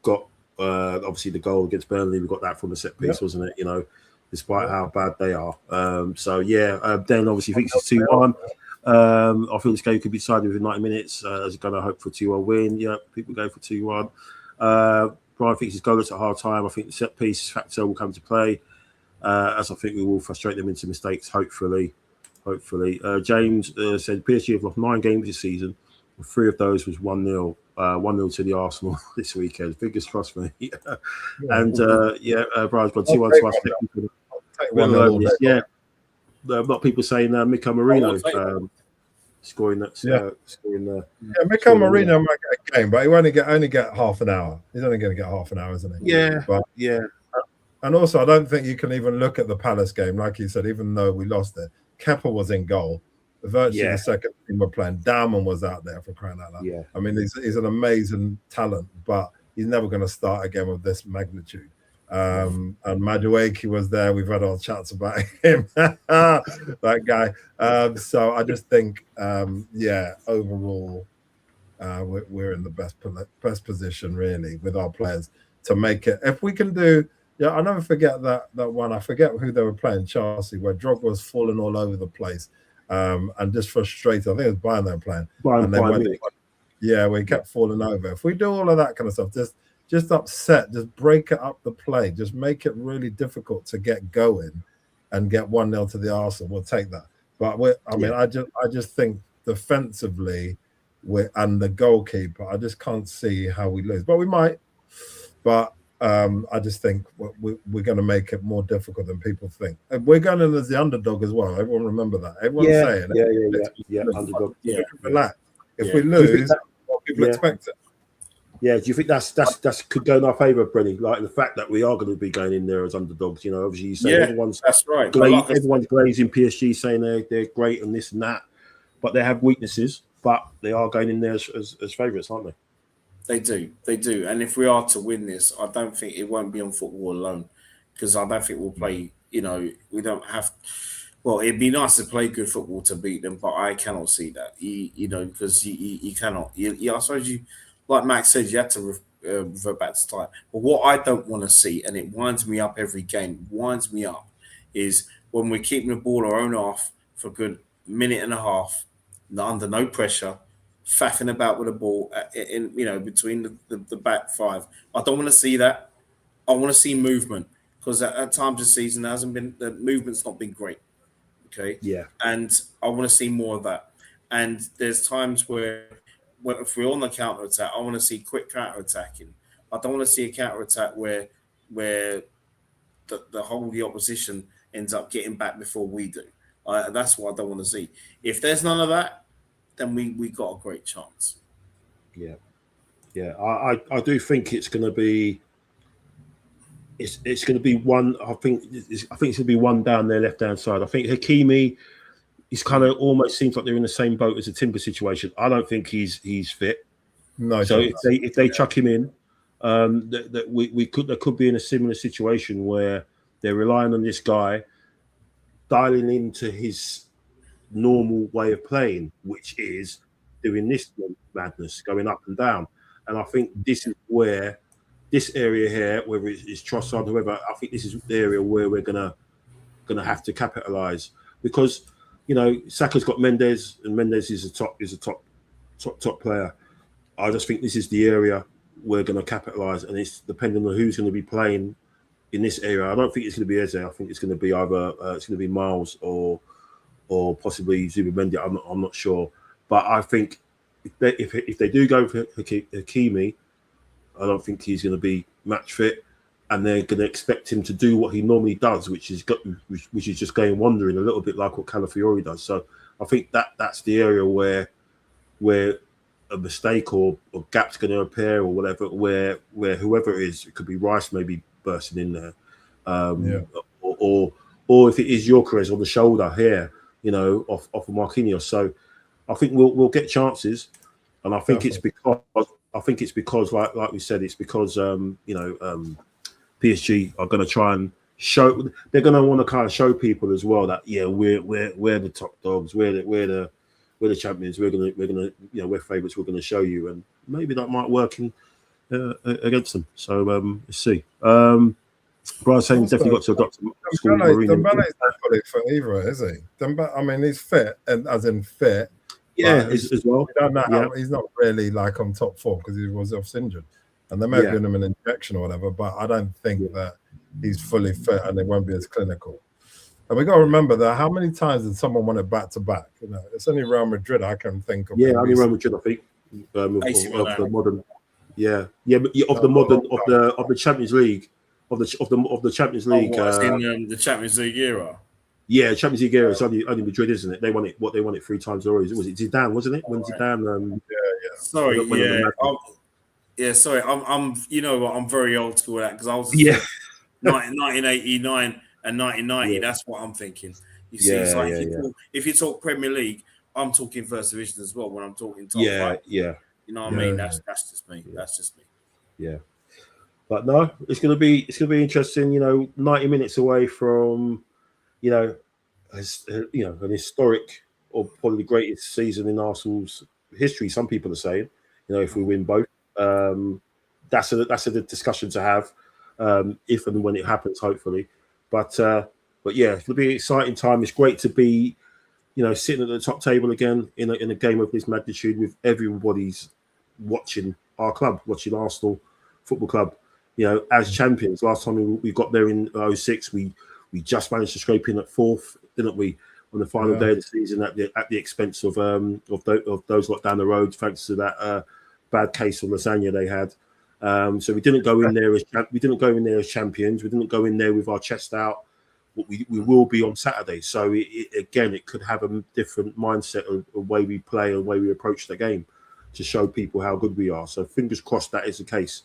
got obviously the goal against Burnley. We got that from the set piece, wasn't it? Despite how bad they are. Then obviously thinks it's 2-1. I feel this game could be decided within 90 minutes. As going to hope for a 2-1 win. Yeah, people go for 2-1. Brian thinks his goal at half time. I think the set piece factor will come to play, as I think we will frustrate them into mistakes. Hopefully. James said PSG have lost 9 games this season. 3 of those was 1-0. 1-0 to the Arsenal this weekend. Fingers crossed for me. And Brian's got 2-1 to us. A lot of people saying Mikel Merino scoring that.
Mikel Merino might get a game, but he only get half an hour. He's only going to get half an hour, isn't he? And also, I don't think you can even look at the Palace game, like you said. Even though we lost it, Kepa was in goal. Virtually the second team were playing. Darman was out there, for crying out loud. I mean, he's an amazing talent, but he's never going to start a game of this magnitude. And Madueke was there. We've had our chats about him, that guy. So I just think, overall, we're in the best position really with our players to make it. If we can do, I'll never forget that one. I forget who they were playing, Chelsea, where Drogba was falling all over the place. And just frustrated. I think it was Bayern they were playing. We kept falling over. If we do all of that kind of stuff, just upset, just break it up the play, just make it really difficult to get going and get 1-0 to the Arsenal. We'll take that. But I just think defensively, and the goalkeeper, I just can't see how we lose. But we might. But I just think we're going to make it more difficult than people think. We're going in as the underdog as well. Everyone remember that. Everyone's saying it. Underdog. Relax. If we lose, people expect it.
Yeah, do you think that's could go in our favour, Brenny? Like the fact that we are going to be going in there as underdogs. You know, obviously you say everyone's
that's right. Like
everyone's glazing PSG, saying they're great and this and that, but they have weaknesses. But they are going in there as favourites, aren't they?
They do. And if we are to win this, I don't think it won't be on football alone, because I don't think we'll play. You know, we don't have. Well, it'd be nice to play good football to beat them, but I cannot see that. You know, because you cannot. I suppose you, like Max said, you have to revert back to time. But what I don't want to see, and it winds me up every game, is when we're keeping the ball our own half for a good minute and a half, under no pressure, faffing about with the ball in between the back five. I don't want to see that. I want to see movement, because at times this season the movement's not been great. Okay.
Yeah.
And I want to see more of that. And there's times where if we're on the counter attack, I want to see quick counter attacking. I don't want to see a counter attack where the whole of the opposition ends up getting back before we do. That's what I don't want to see. If there's none of that, then we got a great chance.
Yeah. I do think it's going to be. It's going to be one. I think it's going to be one down their left hand side. I think Hakimi, he's kind of almost seems like they're in the same boat as the Timber situation. I don't think he's fit.
No.
So if they chuck him in, there could be in a similar situation where they're relying on this guy, dialing into his normal way of playing, which is doing this madness, going up and down. And I think this is where. This area here, whether it's Trossard, whoever, I think this is the area where we're gonna have to capitalise, because Saka's got Mendes, and Mendes is a top player. I just think this is the area we're gonna capitalise, and it's depending on who's going to be playing in this area. I don't think it's going to be Eze. I think it's going to be either it's going to be Miles or possibly Zubimendi. I'm not sure, but I think if they do go for Hakimi, I don't think he's going to be match fit, and they're going to expect him to do what he normally does, which is just going wandering a little bit like what Calafiori does. So I think that's the area where a mistake or gap's going to appear or whatever, where whoever it is, it could be Rice maybe bursting in there, or if it is Gyökeres on the shoulder here, off of Marquinhos. So I think we'll get chances, and I think it's because like we said, it's because PSG are going to try and show. They're going to want to kind of show people as well that we're the top dogs, we're the champions. We're gonna we're favourites. We're going to show you, and maybe that might work against them. So let's see. Brian saying he's definitely got to adopt school.
Dembele's not fully fit either, is he? I mean, he's fit, and as in fit.
Yeah, as well.
We don't know how, he's not really like on top form because he was off injured, and they may have given him an injection or whatever. But I don't think that he's fully fit, and they won't be as clinical. And we got to remember that how many times did someone want it back to back? It's only Real Madrid I can think of.
Yeah, only Real Madrid I think of the modern. Of the Champions League, of the Champions League.
In the Champions League era.
Yeah, Champions League era. It's only Madrid, isn't it? They won it 3 times already. Was it Zidane? Wasn't it? When Zidane?
Sorry, sorry. I'm very old school at that, because I was 1989 and 1990. Yeah. That's what I'm thinking. You see, it's like if you talk Premier League, I'm talking First Division as well. When I'm talking top five. You know what I mean? That's just me. That's just me.
Yeah. But no, it's gonna be interesting. 90 minutes away from. An historic or probably the greatest season in Arsenal's history. Some people are saying, if we win both, that's a discussion to have, if and when it happens, hopefully. But yeah, it'll be an exciting time. It's great to be, sitting at the top table again in a game of this magnitude with everybody's watching our club, watching Arsenal Football Club, as champions. Last time we got there in 06, we just managed to scrape in at 4th, didn't we, on the final day of the season at the expense of those lot down the road, thanks to that bad case of lasagna they had. So we didn't go in there as champions. We didn't go in there with our chest out. We will be on Saturday. So it could have a different mindset of the way we play and the way we approach the game. to show people how good we are. So fingers crossed that is the case.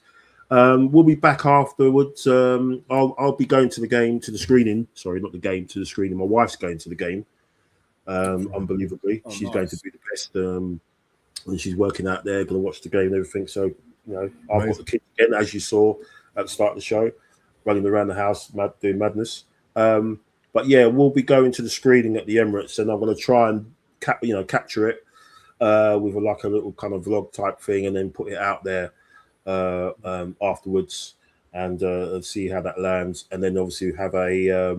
We'll be back afterwards. I'll be going to the game, to the screening. Sorry, not the game, to the screening. My wife's going to the game. Unbelievably, she's going to Budapest, and she's working out there, going to watch the game and everything. So, I've got the kids again, as you saw at the start of the show, running around the house, doing madness. But yeah, we'll be going to the screening at the Emirates, and I'm going to try and capture it with a little kind of vlog type thing, and then put it out there afterwards, and see how that lands, and then obviously have a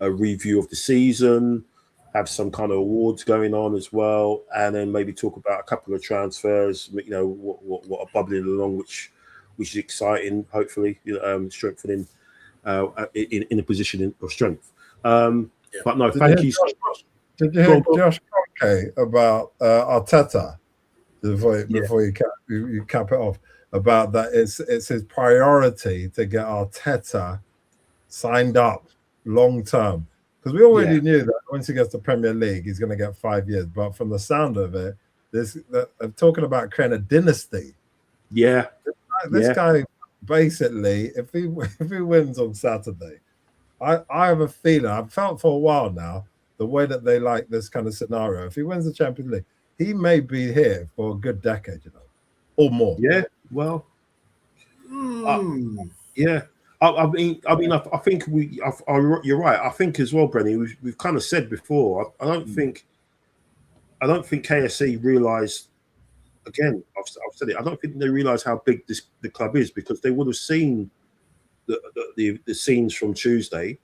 review of the season, have some kind of awards going on as well, and then maybe talk about a couple of transfers, what are bubbling along, which is exciting, hopefully, strengthening in a position of strength. But no, thank you so much.
Did you hear Josh Kroenke about Arteta before you cap it off? About that, it's his priority to get Arteta signed up long term, because we already knew that once he gets to Premier League, he's going to get 5 years. But from the sound of it, I'm talking about creating a dynasty.
Yeah,
this guy basically, if he wins on Saturday, I have a feeling, I've felt for a while now, the way that they like this kind of scenario. If he wins the Champions League, he may be here for a good decade, or more.
Yeah. Well, yeah. I mean, I think you're right. I think as well, Brenny. We've kind of said before. I don't think KSC realised. Again, I've said it. I don't think they realise how big the club is, because they would have seen the scenes from Tuesday,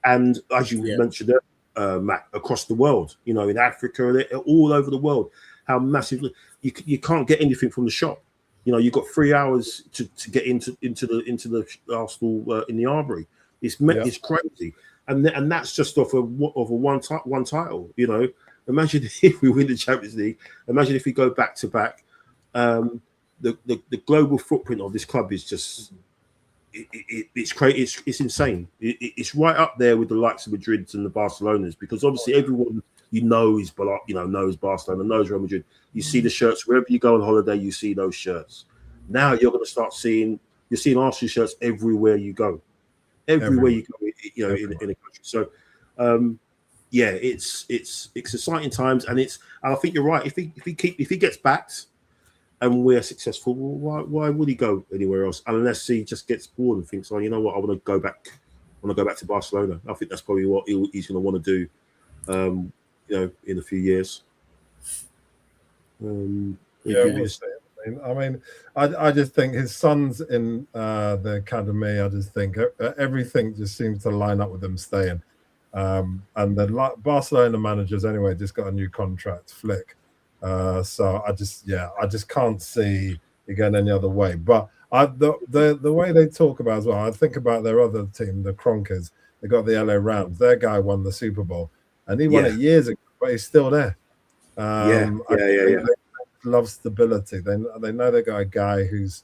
and as you mentioned, Matt, across the world. In Africa, all over the world, how massively you can't get anything from the shop. You've got 3 hours to get into the Arsenal in the Arbory. It's crazy, and that's just off of one title. Imagine if we win the Champions League. Imagine if we go back to back. The global footprint of this club is just it's crazy. It's insane. It's right up there with the likes of Madrid and the Barcelonas, because obviously everyone knows Barcelona, knows Real Madrid. You see the shirts wherever you go on holiday. You see those shirts. Now you're going to start seeing Arsenal shirts everywhere you go. Everywhere you go, in the country. So, it's exciting times, and I think you're right. If he gets backed and we're successful, why would he go anywhere else? Unless he just gets bored and thinks, you know what, I want to go back. I want to go back to Barcelona. I think that's probably what he's going to want to do. In a few years.
We'll see. I just think his son's in the academy. I just think everything just seems to line up with him staying. And the Barcelona managers anyway just got a new contract, Flick. So I just can't see it going any other way. But the way they talk about as well, I think about their other team, the Kroenkes. They got the LA Rams. Their guy won the Super Bowl, and he won it years ago, but he's still there. They love stability. They know they got a guy who's,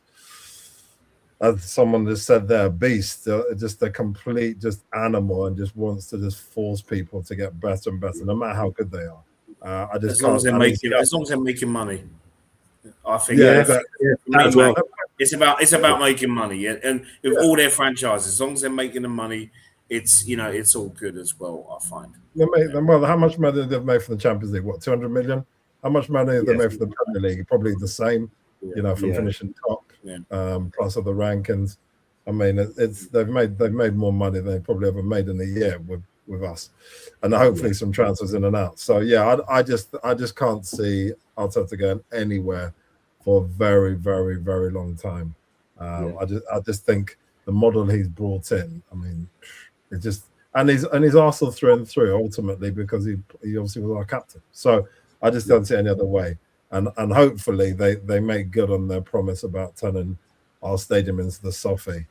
as someone just said there, a beast, just a complete animal, and just wants to just force people to get better and better, no matter how good they are.
As long as they're making money, I think. It's about making money, and with all their franchises, as long as they're making the money, it's all good as well. I find.
Well, how much money they've made for the Champions League? What, 200 million? How much money have they made for the Premier League? Probably the same. From finishing top, plus other rankings. I mean, they've made more money than they probably ever made in a year with us, and hopefully some transfers in and out. So I just can't see Arteta going anywhere for a very, very, very long time. I just think the model he's brought in. I mean, it just and he's Arsenal through and through ultimately, because he obviously was our captain. So I just don't see any other way. And hopefully they make good on their promise about turning our stadium into the Sophie.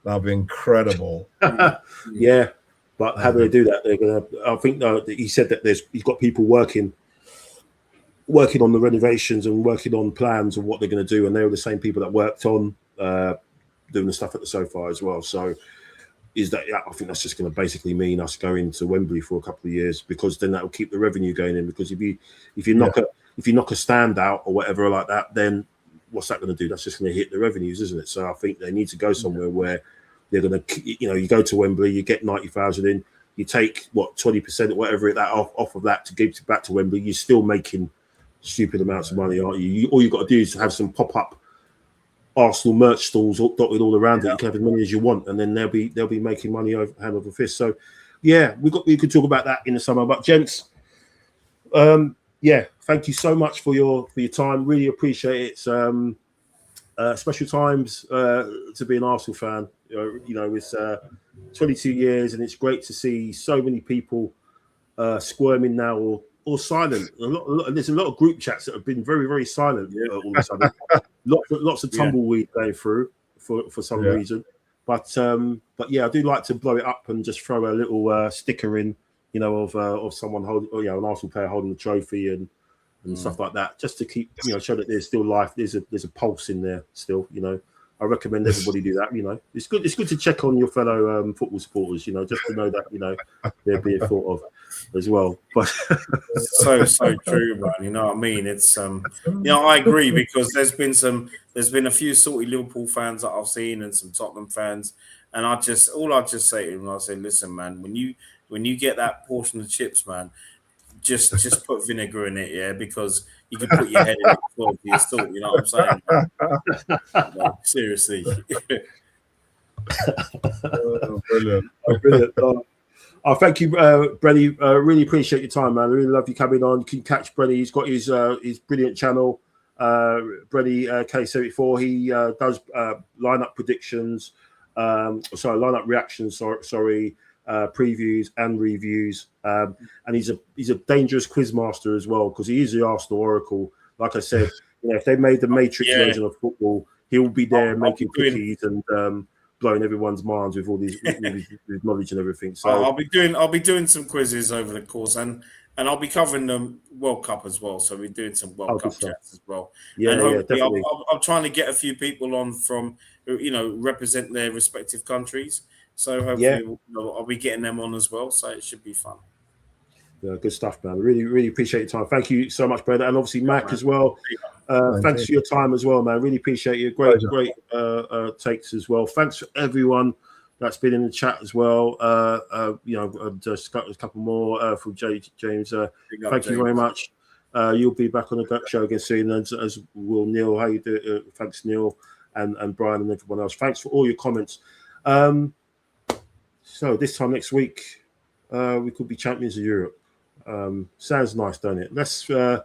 That'll be incredible.
Yeah, but how do they do that? They're gonna. I think he said that he's got people working on the renovations and working on plans of what they're going to do, and they were the same people that worked on doing the stuff at the Sofa as well. So I think that's just going to basically mean us going to Wembley for a couple of years, because then that will keep the revenue going in. Because if you knock if you knock a stand out or whatever like that, then what's that going to do? That's just going to hit the revenues, isn't it? So I think they need to go somewhere where they're going to, you go to Wembley, you get 90,000 in, you take 20% or whatever that off of that to give back to Wembley, you're still making stupid amounts of money, aren't you? All you've got to do is have some pop-up Arsenal merch stalls dotted all around it. You can have as many as you want, and then they'll be making money hand over fist. So yeah, we could talk about that in the summer. But gents, thank you so much for your time. Really appreciate it. Special times to be an Arsenal fan. It's 22 years, and it's great to see so many people squirming now or silent. There's a lot of group chats that have been very, very silent all of a sudden. lots of tumbleweed going through for some reason. But yeah, I do like to blow it up and just throw a little sticker in, of someone holding, an Arsenal player holding the trophy and stuff like that, just to keep, show that there's still life. There's a pulse in there still. I recommend everybody do that. It's good to check on your fellow football supporters. Just to know that they're being thought of as well. But
so true, man. You know what I mean? It's I agree, because there's been a few salty Liverpool fans that I've seen and some Tottenham fans, and I just say to them, I say, listen, man, when you get that portion of chips, man, just put vinegar in it, because you can put your head in it for your salt. You know what I'm saying? Seriously.
Brilliant.
Brilliant. Thank you, Brenny. Really appreciate your time, man. I really love you coming on. You can catch Brenny. He's got his brilliant channel, Brenny K74. He does lineup predictions, lineup reactions. Previews and reviews, and he's a dangerous quiz master as well, because he is the Arsenal oracle. Like I said, if they made the Matrix version of football, he'll be there making cookies and blowing everyone's minds with all these with knowledge and everything. So
I'll be doing some quizzes over the course, and I'll be covering the World Cup as well. So we're doing some World Cup chats as well. And hopefully I'm trying to get a few people on from represent their respective countries. So hopefully I'll be getting them on as well. So it should be fun.
Yeah, good stuff, man. Really, really appreciate your time. Thank you so much, brother. And obviously Mac as well. Thanks for your time as well, man. Really appreciate you. Great takes as well. Thanks for everyone that's been in the chat as well. Just got a couple more from James. Thank you very much. You'll be back on the show again soon, as will Neil. How you do? Thanks, Neil, and Brian and everyone else. Thanks for all your comments. So this time next week, we could be champions of Europe. Sounds nice, don't it? Let's hope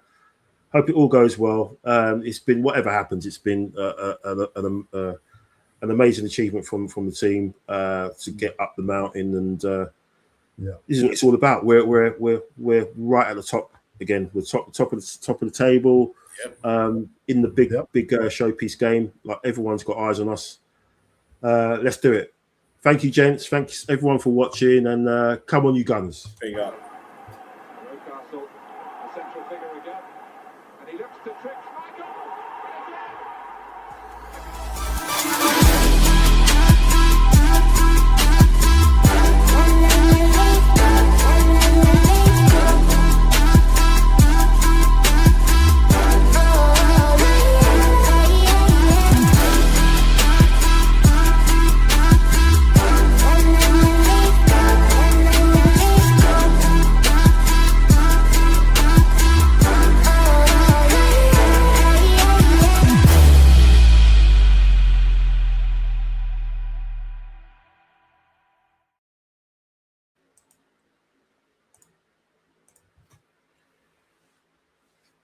it all goes well. It's been, whatever happens, it's been an amazing achievement from the team to get up the mountain, and this is what it's all about. We're right at the top again. We're top of the table. In the big showpiece game. Like, everyone's got eyes on us. Let's do it. Thank you, gents. Thanks everyone for watching, and come on, you Gunners.
There you go.